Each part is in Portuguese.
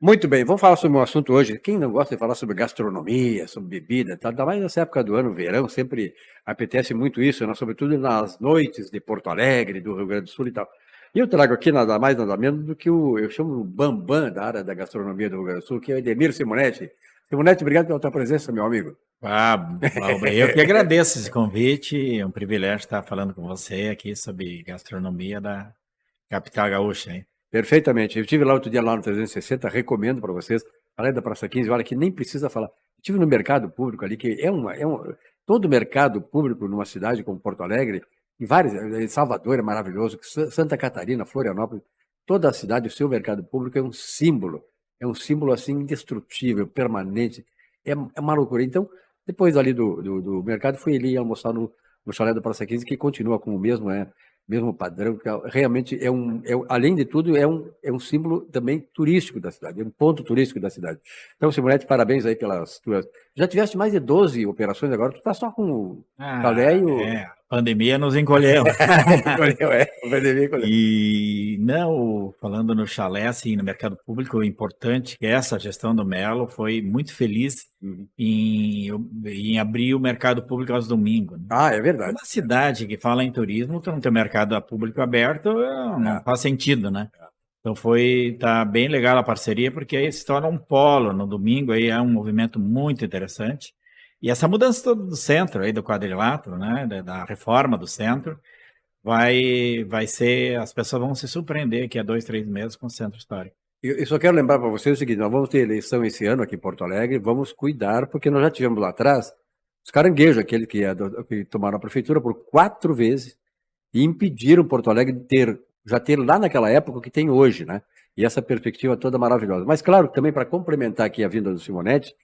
Muito bem, vamos falar sobre um assunto hoje. Quem não gosta de falar sobre gastronomia, sobre bebida, tá? Ainda mais nessa época do ano, verão, sempre apetece muito isso, né? Sobretudo nas noites de Porto Alegre, do Rio Grande do Sul e tal. E eu trago aqui nada mais, nada menos do que eu chamo o Bambam da área da gastronomia do Rio Grande do Sul, que é o Edemir Simonetti. Simonetti, obrigado pela tua presença, meu amigo. Eu que agradeço esse convite, é um privilégio estar falando com você aqui sobre gastronomia da capital gaúcha, hein? Perfeitamente. Eu estive lá outro dia lá no 360, recomendo para vocês. Falei da Praça 15, olha que nem precisa falar. Estive no mercado público ali, que todo mercado público numa cidade como Porto Alegre, em várias, em Salvador é maravilhoso, Santa Catarina, Florianópolis, toda a cidade, o seu mercado público é um símbolo assim indestrutível, permanente, é uma loucura. Então, depois ali do mercado, fui ali almoçar no chalé da Praça 15, que continua com o mesmo padrão, que realmente além de tudo, é um símbolo também turístico da cidade, é um ponto turístico da cidade. Então, Simonetti, parabéns aí pelas tuas... Já tiveste mais de 12 operações, agora tu está só com o chalé e o... A pandemia nos encolheu. A pandemia encolheu. E não, falando no chalé, assim, no mercado público, o importante que essa gestão do Melo foi muito feliz em abrir o mercado público aos domingos, né? Ah, é verdade. Uma cidade que fala em turismo, tu não tem mercado público aberto, não faz sentido, né? Então tá bem legal a parceria, porque aí se torna um polo no domingo, aí é um movimento muito interessante. E essa mudança toda do centro, aí do quadrilátero, né, da reforma do centro, vai ser, as pessoas vão se surpreender que há 2, 3 meses com o centro histórico. Eu só quero lembrar para vocês o seguinte, nós vamos ter eleição esse ano aqui em Porto Alegre, vamos cuidar, porque nós já tivemos lá atrás os caranguejos, aquele que tomaram a prefeitura por 4 vezes e impediram Porto Alegre de já ter lá naquela época o que tem hoje, né? E essa perspectiva toda maravilhosa. Mas claro, também para complementar aqui a vinda do Simonetti,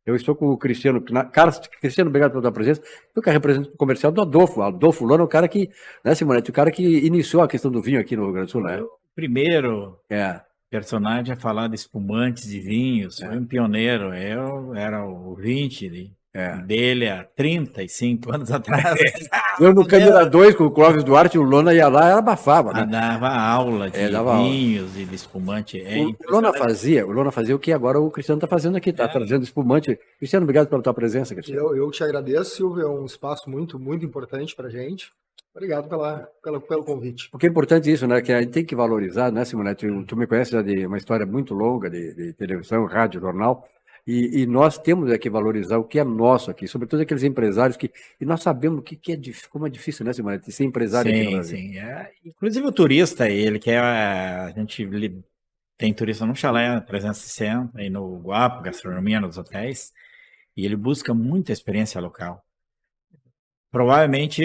eu estou com o Cristiano. Carlos, Cristiano, obrigado pela tua presença. Eu que é representante comercial do Adolfo. Adolfo Lona é o cara que, né, Simonetti, o cara que iniciou a questão do vinho aqui no Rio Grande do Sul, né? O primeiro personagem a falar de espumantes de vinhos, foi um pioneiro. Eu era o 20 dele há 35 anos atrás. Eu no Câmara 2 com o Clóvis Duarte, o Lona ia lá e abafava, né? Dava aula de vinhos e de espumante. O Lona fazia o que agora o Cristiano está fazendo aqui, está trazendo espumante. Cristiano, obrigado pela tua presença, Cristiano. Eu te agradeço, Silvio, é um espaço muito, muito importante para a gente. Obrigado pelo convite. Porque é importante isso, né? Que a gente tem que valorizar, né, Simonetti? Tu me conhece já de uma história muito longa de televisão, rádio, jornal. E nós temos que valorizar o que é nosso aqui, sobretudo aqueles empresários e nós sabemos como é difícil, né, Simonetti, ser empresário aqui no Brasil. Sim. Inclusive o turista, ele quer, a gente tem turista no chalé 360 e no Guapo, gastronomia nos hotéis, e ele busca muita experiência local. Provavelmente,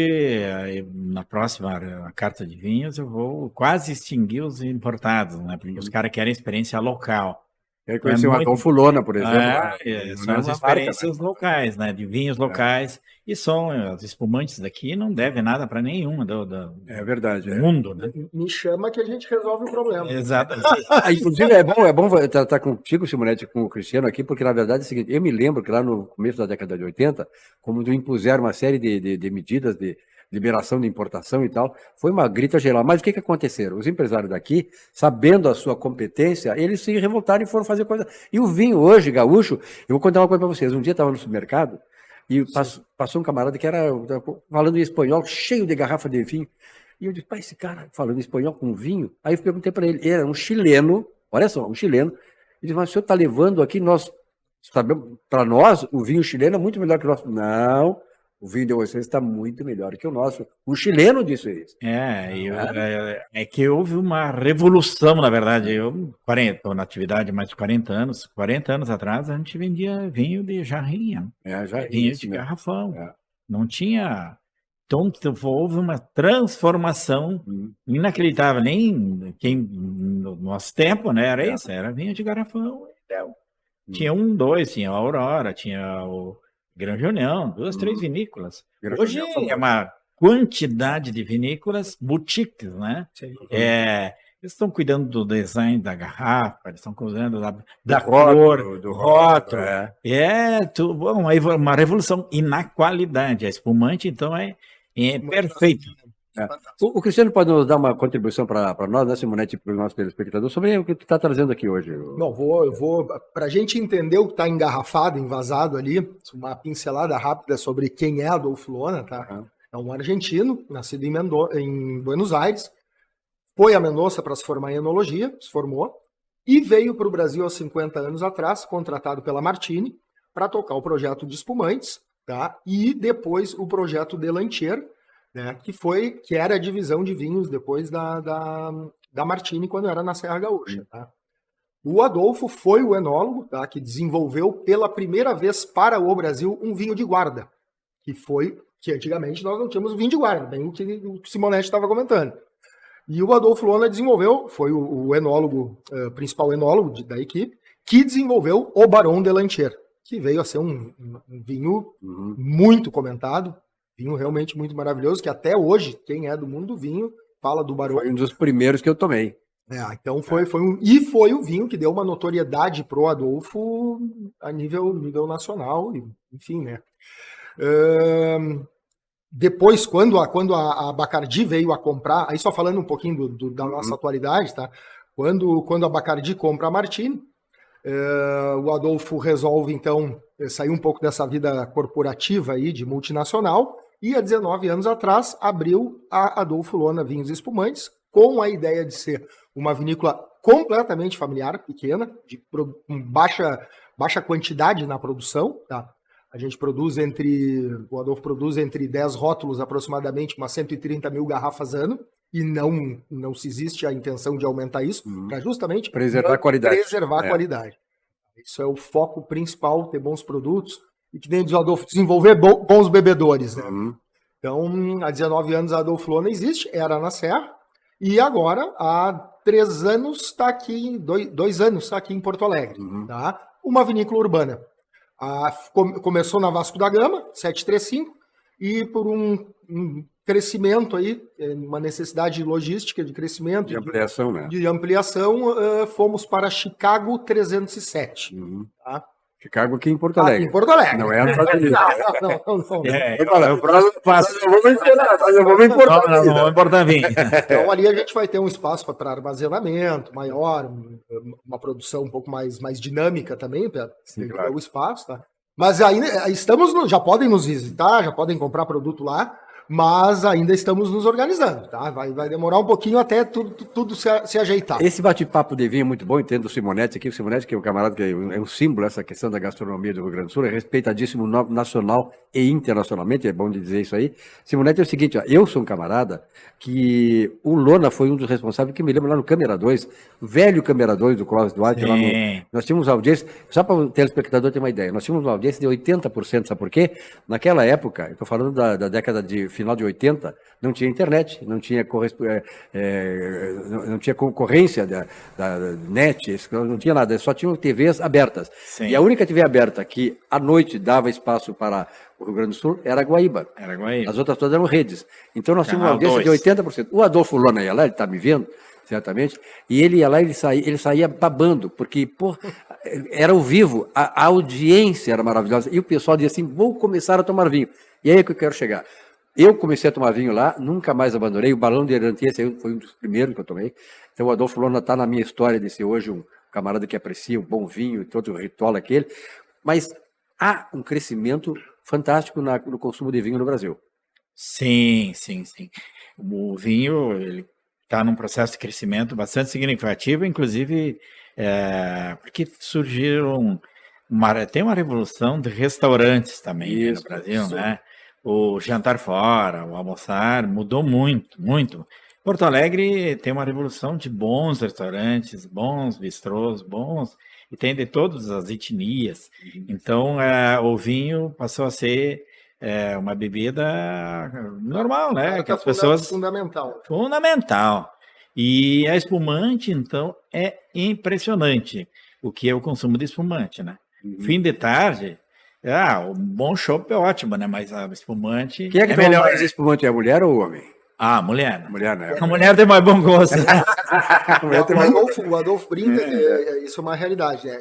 na próxima carta de vinhos, eu vou quase extinguir os importados, né, porque os caras querem experiência local. Quero conhecer o Adolfo Lona, por exemplo. São as experiências locais, né? De vinhos locais. E são os espumantes daqui, não devem nada para nenhuma do mundo, né? Me chama que a gente resolve o problema. Exatamente. Inclusive, é bom estar contigo, Simonetti, com o Cristiano aqui, porque na verdade é o seguinte, eu me lembro que lá no começo da década de 80, como impuseram uma série de medidas de liberação de importação e tal, foi uma grita geral. Mas o que aconteceram? Os empresários daqui, sabendo a sua competência, eles se revoltaram e foram fazer coisa. E o vinho hoje, gaúcho, eu vou contar uma coisa para vocês. Um dia eu estava no supermercado e passou um camarada que era falando em espanhol, cheio de garrafa de vinho. E eu disse, pai, esse cara falando em espanhol com vinho? Aí eu perguntei para ele era um chileno, olha só, um chileno. Ele disse, mas o senhor está levando aqui, para nós, o vinho chileno é muito melhor que o nosso. Não, o vinho de vocês está muito melhor que o nosso. O chileno disse isso. É que houve uma revolução, na verdade. Eu estou na atividade há mais de 40 anos. 40 anos atrás, a gente vendia vinho de jarrinha. Vinho de garrafão. Não tinha... Então, houve uma transformação inacreditável. Nem no nosso tempo, né? Era isso, era vinho de garrafão. Tinha 1, 2, tinha a Aurora, tinha o Grande União, 2, 3 vinícolas. Hoje é uma quantidade de vinícolas, boutiques, né? Eles estão cuidando do design da garrafa, eles estão cuidando da cor, do rótulo. Uma revolução. E na qualidade, a espumante, então, é perfeito. O Cristiano pode nos dar uma contribuição para nós, né, Simonetti, para o nosso telespectador, sobre o que tu está trazendo aqui hoje. Não, eu vou para a gente entender o que está engarrafado, envasado ali, uma pincelada rápida sobre quem é Adolfo Lona, tá? É um argentino, nascido em Buenos Aires, foi a Mendoza para se formar em enologia, se formou, e veio para o Brasil há 50 anos atrás, contratado pela Martini, para tocar o projeto de espumantes, tá? E depois o projeto Delantier, né? Que era a divisão de vinhos depois da Martini, quando era na Serra Gaúcha. Tá? O Adolfo foi o enólogo, tá? Que desenvolveu pela primeira vez para o Brasil um vinho de guarda, que antigamente nós não tínhamos vinho de guarda, bem o que o Simonetti estava comentando. E o Adolfo Lona desenvolveu, foi o enólogo, principal enólogo da equipe, que desenvolveu o Baron Delantier, que veio a ser um vinho muito comentado, vinho realmente muito maravilhoso, que até hoje, quem é do mundo do vinho, fala do Baron. Foi um dos primeiros que eu tomei. Então foi o vinho que deu uma notoriedade pro Adolfo a nível nacional, enfim, né? Depois, quando a Bacardi veio a comprar, aí só falando um pouquinho da nossa atualidade, tá? Quando a Bacardi compra a Martini, o Adolfo resolve, então, sair um pouco dessa vida corporativa aí, de multinacional, e há 19 anos atrás abriu a Adolfo Lona Vinhos e Espumantes, com a ideia de ser uma vinícola completamente familiar, pequena, com baixa quantidade na produção, tá? A gente o Adolfo produz entre 10 rótulos, aproximadamente, umas 130 mil garrafas ano, e não se existe a intenção de aumentar isso, para justamente preservar a qualidade. A qualidade. Isso é o foco principal, ter bons produtos, e que nem diz o Adolfo, desenvolver bons bebedores. Né? Então, há 19 anos a Adolfo Lona existe, era na Serra, e agora, há 3 anos, está aqui, 2 anos, está aqui em Porto Alegre. Tá? Uma vinícola urbana. Começou na Vasco da Gama, 735, e por um crescimento aí, uma necessidade logística de crescimento. De ampliação, né? De ampliação, fomos para Chicago 307. Tá? Chicago aqui em Porto Alegre. Aqui em Porto Alegre. Não é no Estados Unidos. Não. O próximo passo eu vou me importar. Não vou importar vinho. Então ali a gente vai ter um espaço para armazenamento maior, uma produção um pouco mais dinâmica também, para o espaço, tá? Mas ainda já podem nos visitar, já podem comprar produto lá, mas ainda estamos nos organizando, tá? Vai demorar um pouquinho até tudo se ajeitar. Esse bate-papo de vinho é muito bom, entendo o Simonetti aqui. O Simonetti, que é um camarada que é um símbolo, essa questão da gastronomia do Rio Grande do Sul, é respeitadíssimo nacional e internacionalmente, é bom de dizer isso aí. Simonetti é o seguinte, ó, eu sou um camarada que o Lona foi um dos responsáveis, que me lembro lá no Câmara 2, velho Câmara 2 do Clóvis Duarte, lá nós tínhamos audiência, só para o telespectador ter uma ideia, nós tínhamos uma audiência de 80%, sabe por quê? Naquela época, eu estou falando da década de final de 80, não tinha internet, não tinha concorrência da net, não tinha nada, só tinham TVs abertas. Sim. E a única TV aberta que à noite dava espaço para o Rio Grande do Sul era a Guaíba. As outras todas eram redes. Então nós tínhamos uma audiência de 80%. O Adolfo Lona ia lá, ele está me vendo, certamente, e ele ia lá e ele saía babando, porque era ao vivo, a audiência era maravilhosa, e o pessoal dizia assim, vou começar a tomar vinho. E aí é que eu quero chegar. Eu comecei a tomar vinho lá, nunca mais abandonei, o Balão de Erantia, esse foi um dos primeiros que eu tomei. Então o Adolfo Lona está na minha história de ser hoje um camarada que aprecia o bom vinho e todo o ritual aquele, mas há um crescimento fantástico no consumo de vinho no Brasil. Sim. O vinho está num processo de crescimento bastante significativo, inclusive porque tem uma revolução de restaurantes também no Brasil, né? O jantar fora, o almoçar, mudou muito. Porto Alegre tem uma revolução de bons restaurantes, bons bistrôs, e tem de todas as etnias. Então, o vinho passou a ser uma bebida normal, né? Que as pessoas... Fundamental. E a espumante, então, é impressionante o que é o consumo de espumante, né? Fim de tarde... um bom chopp é ótimo, né? Mas a espumante Quem é que melhor. Mais espumante, é a mulher ou o homem? Mulher. Mulher, né? A mulher tem mais bom gosto. O Adolfo brinca, isso é uma realidade. Né?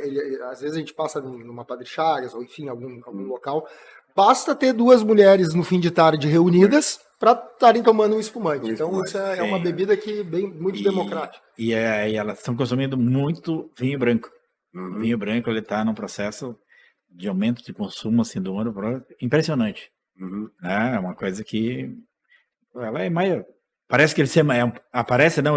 Às vezes a gente passa numa Padre Chagas, ou enfim, algum local, Basta ter duas mulheres no fim de tarde reunidas para estarem tomando um espumante. Então, isso é uma bebida que muito democrática. E elas estão consumindo muito vinho branco. O vinho branco ele está num processo de aumento de consumo assim, do ano impressionante. É uma coisa que ela é mais... Parece que ele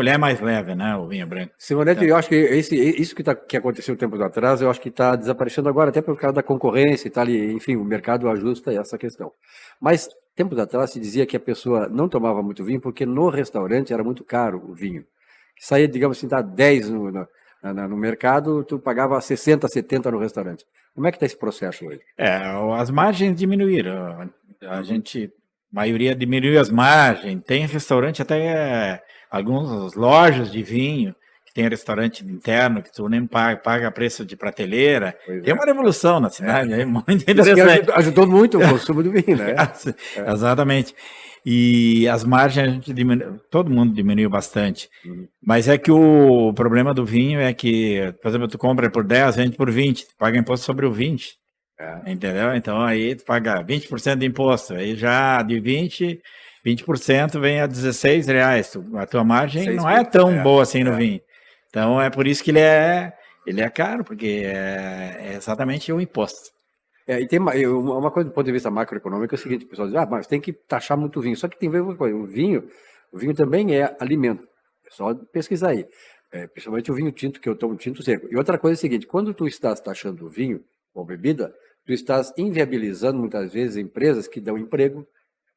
ele é mais leve, né, o vinho branco. Simonete, eu acho que isso que aconteceu tempos atrás, eu acho que está desaparecendo agora, até por causa da concorrência e tal, enfim, o mercado ajusta essa questão. Mas, tempos atrás, se dizia que a pessoa não tomava muito vinho porque no restaurante era muito caro o vinho. Saía, digamos assim, tá 10 no mercado, tu pagava 60, 70 no restaurante. Como é que está esse processo hoje? As margens diminuíram. A maioria diminuiu as margens. Tem restaurante, até algumas lojas de vinho, que tem restaurante interno, que tu nem paga preço de prateleira. Tem uma revolução na cidade, é muito interessante. Ajudou muito o consumo do vinho, né? Exatamente. E as margens, todo mundo diminuiu bastante. Mas é que o problema do vinho é que, por exemplo, tu compra por 10, vende por 20, tu paga imposto sobre o 20. Entendeu? Então aí tu paga 20% de imposto, aí já de 20% vem a R$16. A tua margem não é tão boa assim no vinho. Então é por isso que ele é caro, porque é exatamente o imposto. E tem uma coisa do ponto de vista macroeconômico é o seguinte, o pessoal diz, mas tem que taxar muito vinho. Só que tem a ver com uma coisa, o vinho também é alimento. É só pesquisar aí. Principalmente o vinho tinto, que eu tomo tinto seco. E outra coisa é a seguinte, quando tu estás taxando o vinho, ou bebida, tu estás inviabilizando muitas vezes empresas que dão emprego,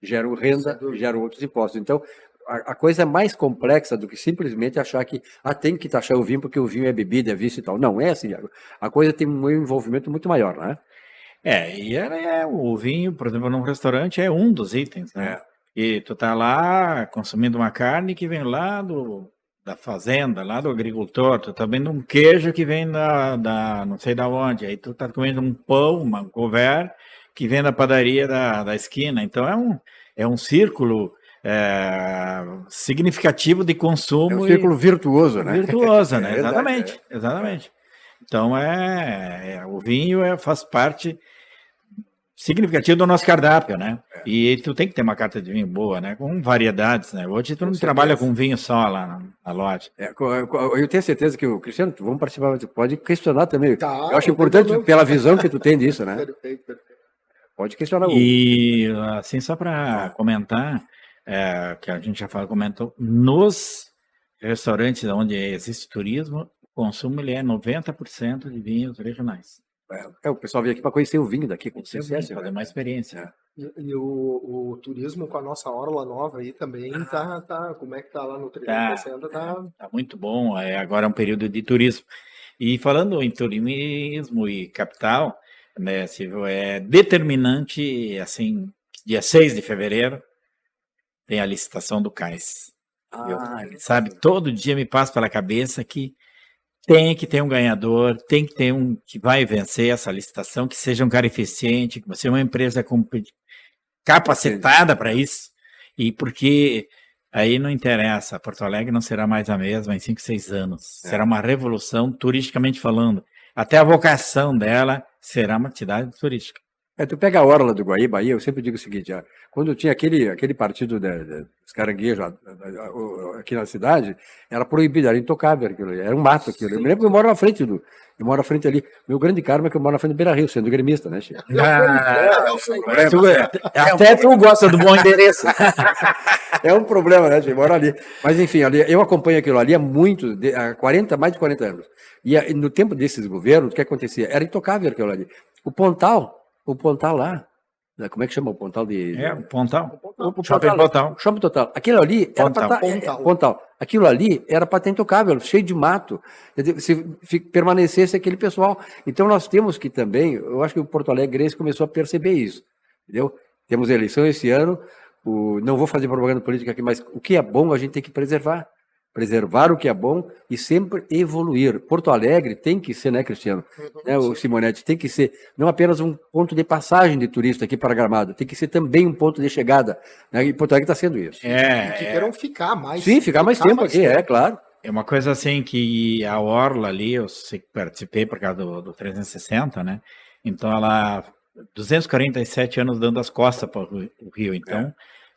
geram renda, geram outros impostos. Então, a coisa é mais complexa do que simplesmente achar que tem que taxar o vinho porque o vinho é bebida, é vício e tal. Não é assim. A coisa tem um envolvimento muito maior, né? O vinho, por exemplo, num restaurante é um dos itens, né? E tu tá lá consumindo uma carne que vem lá da fazenda, lá do agricultor, tu tá vendo um queijo que vem da não sei da onde, aí tu tá comendo um pão, uma couvert que vem da padaria da esquina, então é um círculo significativo de consumo. É um círculo virtuoso, né? Virtuoso, né? Exatamente. Então o vinho faz parte significativo do nosso cardápio, né? E tu tem que ter uma carta de vinho boa, né? Com variedades, né? Hoje tu não trabalha com vinho só lá na loja. Eu tenho certeza que o Cristiano, vamos participar, tu pode questionar também. Eu acho importante pela visão que tu tem disso, né? Perfeito. Pode questionar. E assim, só para comentar, que a gente já comentou, nos restaurantes onde existe turismo, o consumo ele é 90% de vinhos regionais. O pessoal veio aqui para conhecer o vinho daqui, com certeza, fazer uma experiência. E o turismo com a nossa orla nova aí também tá como é que tá lá no 360? Tá muito bom, agora é um período de turismo. E falando em turismo e capital, né, Silvio, é determinante, assim, dia 6 de fevereiro tem a licitação do cais. Sabe, todo dia me passa pela cabeça que tem que ter um ganhador, tem que ter um que vai vencer essa licitação, que seja um cara eficiente, que seja uma empresa capacitada para isso. E porque aí não interessa, Porto Alegre não será mais a mesma em 5, 6 anos. Será uma revolução turisticamente falando. Até a vocação dela será uma cidade turística. Tu pega a orla do Guaíba aí, eu sempre digo o seguinte, quando tinha aquele partido dos caranguejos aqui na cidade, era proibido, era intocável aquilo, era um mato aquilo. Eu me lembro que eu moro na frente ali. Meu grande karma é que eu moro na frente do Beira-Rio, sendo gremista, né, Chico? Até tu gosta do bom endereço. É um problema, né, Chico? Moro ali. Mas enfim, eu acompanho aquilo ali há mais de 40 anos. E no tempo desses governos, o que acontecia? Era intocável aquilo ali. O Pontal lá, como é que chama o Pontal de... o Pontal. O Shopping Total. Aquilo ali era Pontal. Aquilo ali era para estar intocável, cheio de mato. Se permanecesse aquele pessoal. Então nós temos que também, eu acho que o Porto Alegre começou a perceber isso. Entendeu? Temos eleição esse ano, não vou fazer propaganda política aqui, mas o que é bom a gente tem que preservar. Preservar o que é bom e sempre evoluir. Porto Alegre tem que ser, né, Cristiano? O Simonete, tem que ser não apenas um ponto de passagem de turista aqui para Gramado, tem que ser também um ponto de chegada. Né? E Porto Alegre está sendo isso. Que queiram ficar mais. Sim, ficar mais tempo aqui, claro. É uma coisa assim que a orla ali, eu participei por causa do 360, né? Então ela 247 anos dando as costas para o Rio, então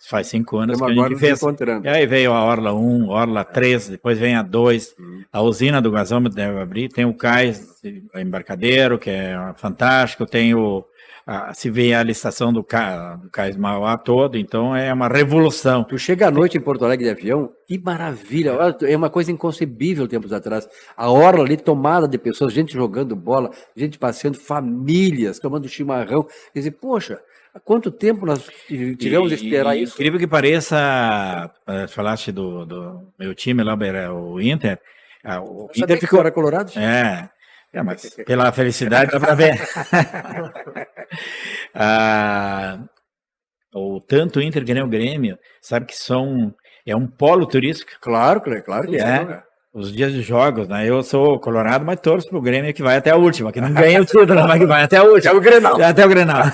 faz 5 anos que a gente fez. E aí veio a Orla 1, Orla 3, depois vem a 2, a usina do gasômetro deve abrir, tem o cais embarcadeiro, que é fantástico, tem se vê a licitação do Cais Mauá todo, então é uma revolução. Tu chega à noite em Porto Alegre de avião, que maravilha, é uma coisa inconcebível tempos atrás. A orla ali tomada de pessoas, gente jogando bola, gente passeando, famílias, tomando chimarrão. Quer dizer, poxa, há quanto tempo nós tivemos de esperar isso? Incrível que pareça, falaste do meu time lá, o Inter. O Inter ficou... Era colorado? Mas pela felicidade dá para ver. Tanto o Inter que nem o Grêmio, sabe que é um polo turístico. Claro que é. Os dias de jogos, né? Eu sou colorado, mas torço pro Grêmio que vai até a última, que não ganha o título, mas que vai até a última. Até o Grenal.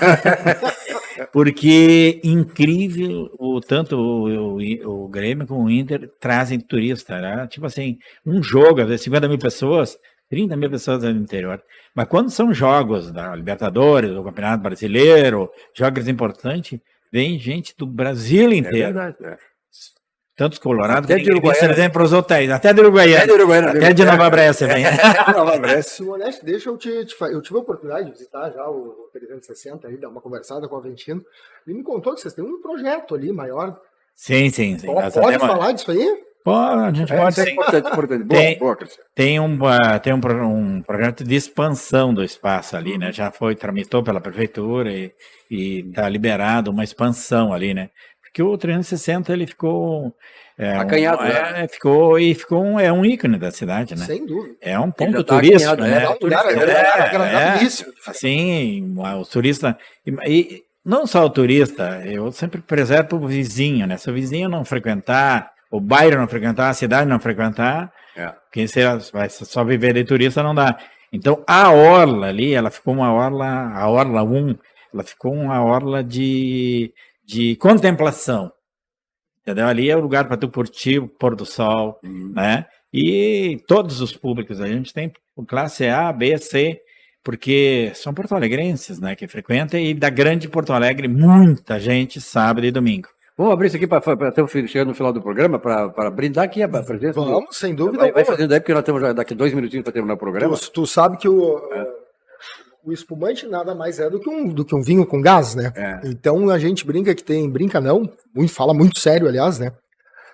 Porque incrível, tanto o Grêmio como o Inter trazem turista, né? Tipo assim, um jogo, às vezes 50 mil pessoas, 30 mil pessoas no interior. Mas quando são jogos da Libertadores, do Campeonato Brasileiro, jogos importantes, vem gente do Brasil inteiro. É verdade, Tantos colorados que ninguém vem para os hotéis, até de Uruguaiana. Até de Nova Bressa vem. Nova Bressa. Simonete, deixa eu eu tive a oportunidade de visitar já o 360, aí, dar uma conversada com o Aventino, e me contou que vocês têm um projeto ali maior. Sim. Pode falar disso aí? A gente pode. Isso é importante. Tem um projeto de expansão do espaço ali, né? Já tramitou pela prefeitura e está liberado uma expansão ali, né? Porque o 360 ele ficou acanhado, ficou um ícone da cidade, né? Sem dúvida. É um ponto turístico, né? Assim, o turista e não só o turista, eu sempre preservo o vizinho, né? Se o vizinho não frequentar, o bairro não frequentar, a cidade não frequentar, quem vai só viver de turista não dá. Então a orla ali, ela ficou a orla 1, ela ficou uma orla de contemplação, entendeu? Ali é o lugar para tu curtir o pôr do sol, né? E todos os públicos, a gente tem classe A, B, C, porque são porto-alegrenses, né, que frequentam, e da grande Porto Alegre, muita gente sábado e domingo. Vamos abrir isso aqui para chegar no final do programa, para brindar aqui a presença. Vamos, sem dúvida. Vai fazendo aí, porque nós temos daqui 2 minutinhos para terminar o programa. Tu sabe que o espumante nada mais é do que um vinho com gás, né? Então a gente brinca fala muito sério, aliás, né?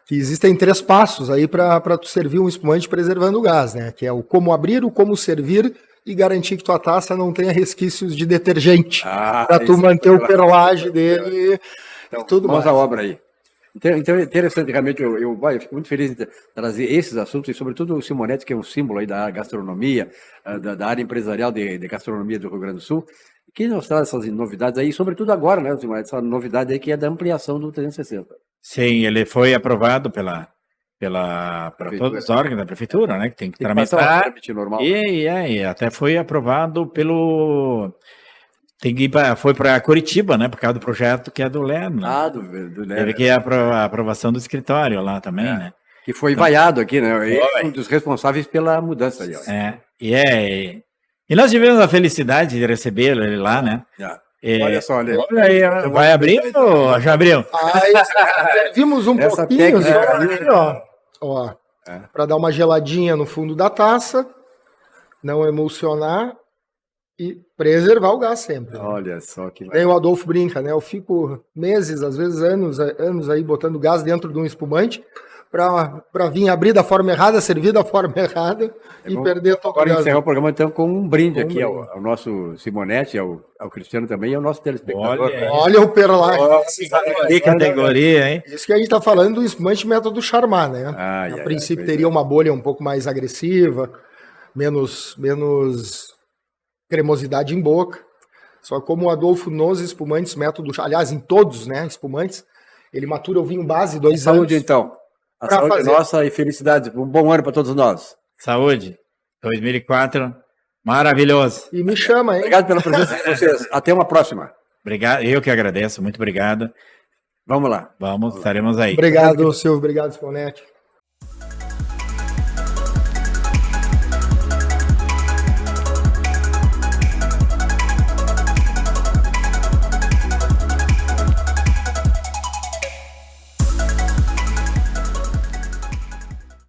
Que existem 3 passos aí para tu servir um espumante preservando o gás, né? Que é o como abrir, o como servir e garantir que tua taça não tenha resquícios de detergente, para tu manter o perlage dele. Então, tudo vamos à obra aí. Então, interessante, realmente, eu fico muito feliz em trazer esses assuntos, e sobretudo o Simonete, que é um símbolo aí da gastronomia, da área empresarial de gastronomia do Rio Grande do Sul, que nos traz essas novidades aí, sobretudo agora, né, Simonete, essa novidade aí que é da ampliação do 360. Sim, ele foi aprovado para todos os órgãos da prefeitura, né, que tem que tramitar, e até foi aprovado foi para Curitiba, né? Por causa do projeto que é do Lerno. Do Lerno. Teve que a aprovação do escritório lá também, né? Que foi vaiado aqui, né? Um dos responsáveis pela mudança ali. Ó. E nós tivemos a felicidade de recebê-lo ele lá, né? Olha só, olha aí. Vai abrir ou já abriu? Vimos um pouquinho, ó. Para dar uma geladinha no fundo da taça, não emulsionar. E preservar o gás sempre. Olha só que... Nem o Adolfo brinca, né? Eu fico meses, às vezes anos aí botando gás dentro de um espumante para vir abrir da forma errada, servir da forma errada e perder todo o gás. Agora encerrar o programa então com um brinde aqui ao nosso Simonete, ao Cristiano também e ao nosso telespectador. Olha o perlage. Que categoria, hein? Isso que a gente está falando do espumante método Charmat, né? A princípio teria uma bolha um pouco mais agressiva, menos cremosidade em boca. Só como o Adolfo nos espumantes, método, aliás, em todos, né, espumantes, ele matura o vinho base 2 anos. Saúde, então. A saúde é nossa e felicidade. Um bom ano para todos nós. Saúde. 2004, maravilhoso. E me chama, hein? Obrigado pela presença de vocês. Até uma próxima. Obrigado. Eu que agradeço. Muito obrigado. Vamos lá. Estaremos aí. Obrigado, Silvio. Obrigado, Simonete.